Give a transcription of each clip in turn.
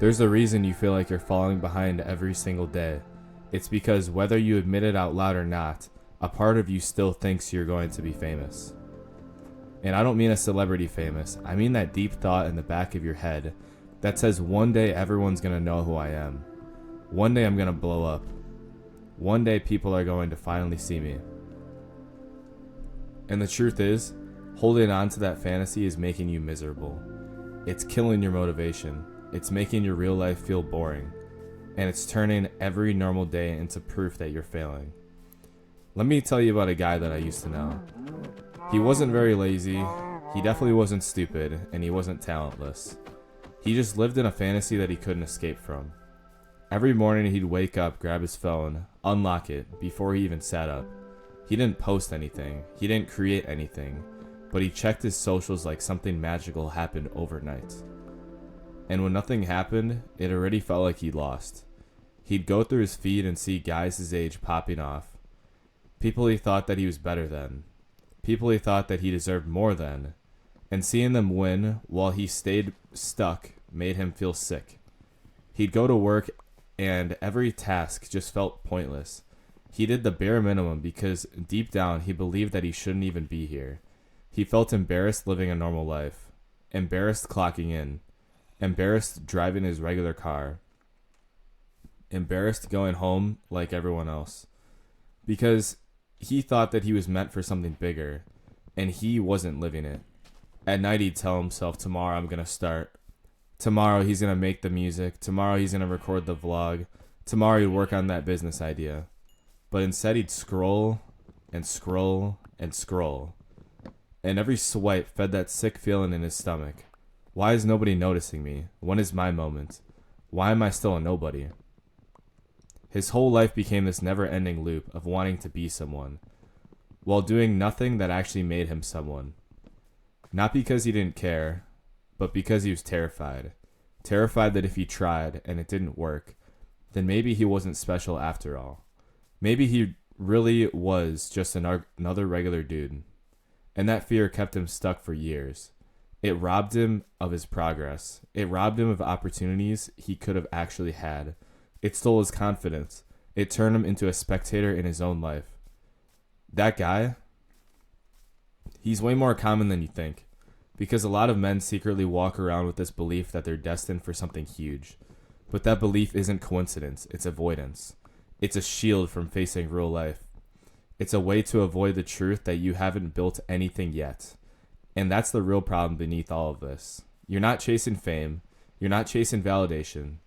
There's a reason you feel like you're falling behind every single day. It's because whether you admit it out loud or not, a part of you still thinks you're going to be famous. And I don't mean a celebrity famous, I mean that deep thought in the back of your head that says one day everyone's gonna know who I am. One day I'm gonna blow up. One day people are going to finally see me. And the truth is, holding on to that fantasy is making you miserable. It's killing your motivation. It's making your real life feel boring. And it's turning every normal day into proof that you're failing. Let me tell you about a guy that I used to know. He wasn't very lazy, he definitely wasn't stupid, and he wasn't talentless. He just lived in a fantasy that he couldn't escape from. Every morning he'd wake up, grab his phone, unlock it before he even sat up. He didn't post anything, he didn't create anything, but he checked his socials like something magical happened overnight. And when nothing happened, it already felt like he lost. He'd go through his feed and see guys his age popping off. People he thought that he was better than. People he thought that he deserved more than. And seeing them win while he stayed stuck made him feel sick. He'd go to work and every task just felt pointless. He did the bare minimum because deep down he believed that he shouldn't even be here. He felt embarrassed living a normal life. Embarrassed clocking in. Embarrassed driving his regular car. Embarrassed going home like everyone else. Because he thought that he was meant for something bigger, and he wasn't living it. At night he'd tell himself, tomorrow I'm gonna start. Tomorrow he's gonna make the music. Tomorrow he's gonna record the vlog. Tomorrow he'd work on that business idea. But instead he'd scroll and scroll and scroll. And every swipe fed that sick feeling in his stomach. Why is nobody noticing me? When is my moment? Why am I still a nobody? His whole life became this never-ending loop of wanting to be someone, while doing nothing that actually made him someone. Not because he didn't care, but because he was terrified. Terrified that if he tried and it didn't work, then maybe he wasn't special after all. Maybe he really was just another regular dude. And that fear kept him stuck for years. It robbed him of his progress. It robbed him of opportunities he could have actually had. It stole his confidence. It turned him into a spectator in his own life. That guy, he's way more common than you think. Because a lot of men secretly walk around with this belief that they're destined for something huge. But that belief isn't coincidence, it's avoidance. It's a shield from facing real life. It's a way to avoid the truth that you haven't built anything yet. And that's the real problem beneath all of this. You're not chasing fame. You're not chasing validation.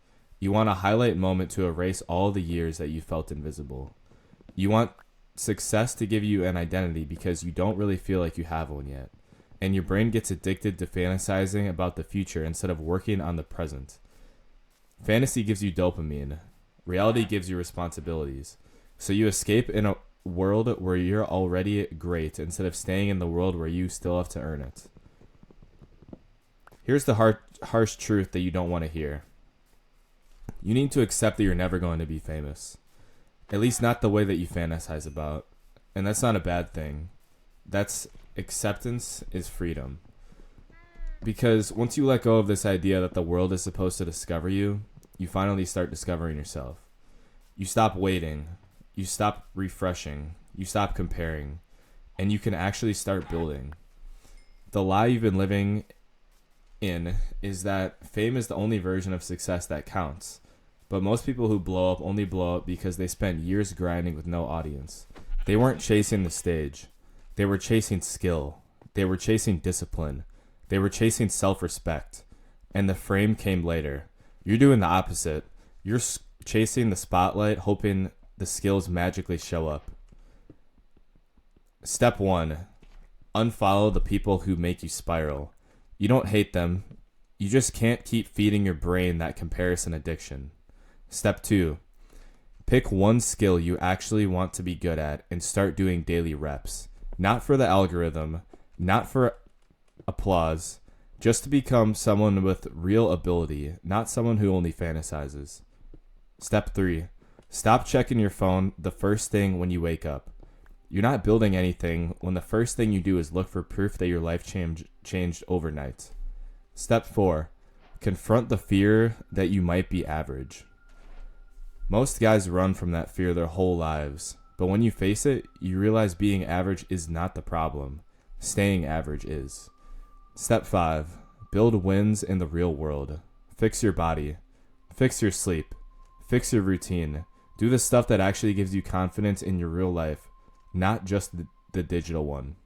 You want a highlight moment to erase all the years that you felt invisible. You want success to give you an identity because you don't really feel like you have one yet. And your brain gets addicted to fantasizing about the future instead of working on the present. Fantasy gives you dopamine. Reality gives you responsibilities. So you escape in a world where you're already great instead of staying in the world where you still have to earn it. Here's the harsh truth that you don't want to hear. You need to accept that you're never going to be famous. At least not the way that you fantasize about. And that's not a bad thing. That's acceptance is freedom. Because once you let go of this idea that the world is supposed to discover you, you finally start discovering yourself. You stop waiting. You stop refreshing. You stop comparing. And you can actually start building. The lie you've been living in is that fame is the only version of success that counts. But most people who blow up only blow up because they spent years grinding with no audience. They weren't chasing the stage. They were chasing skill. They were chasing discipline. They were chasing self-respect. And the fame came later. You're doing the opposite. You're chasing the spotlight, hoping the skills magically show up. Step 1. Unfollow the people who make you spiral. You don't hate them. You just can't keep feeding your brain that comparison addiction. Step 2. Pick one skill you actually want to be good at and start doing daily reps. Not for the algorithm, not for applause, just to become someone with real ability, not someone who only fantasizes. Step 3. Stop checking your phone the first thing when you wake up. You're not building anything when the first thing you do is look for proof that your life changed overnight. Step 4. Confront the fear that you might be average. Most guys run from that fear their whole lives, but when you face it, you realize being average is not the problem. Staying average is. Step 5. Build wins in the real world. Fix your body. Fix your sleep. Fix your routine. Do the stuff that actually gives you confidence in your real life, not just the digital one.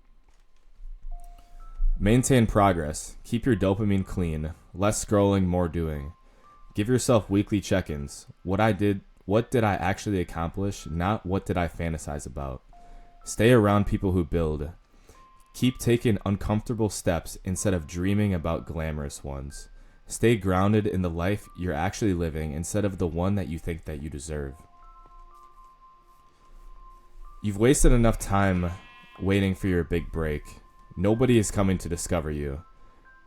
Maintain progress. Keep your dopamine clean. Less scrolling, more doing. Give yourself weekly check-ins. What did I actually accomplish, not what did I fantasize about. Stay around people who build. Keep taking uncomfortable steps instead of dreaming about glamorous ones. Stay grounded in the life you're actually living instead of the one that you think that you deserve. You've wasted enough time waiting for your big break. Nobody is coming to discover you.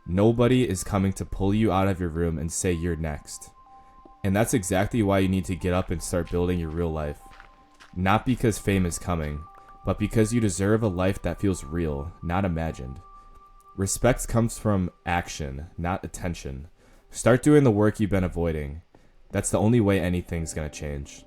Nobody is coming to pull you out of your room and say you're next. And that's exactly why you need to get up and start building your real life. Not because fame is coming, but because you deserve a life that feels real, not imagined. Respect comes from action, not attention. Start doing the work you've been avoiding. That's the only way anything's gonna change.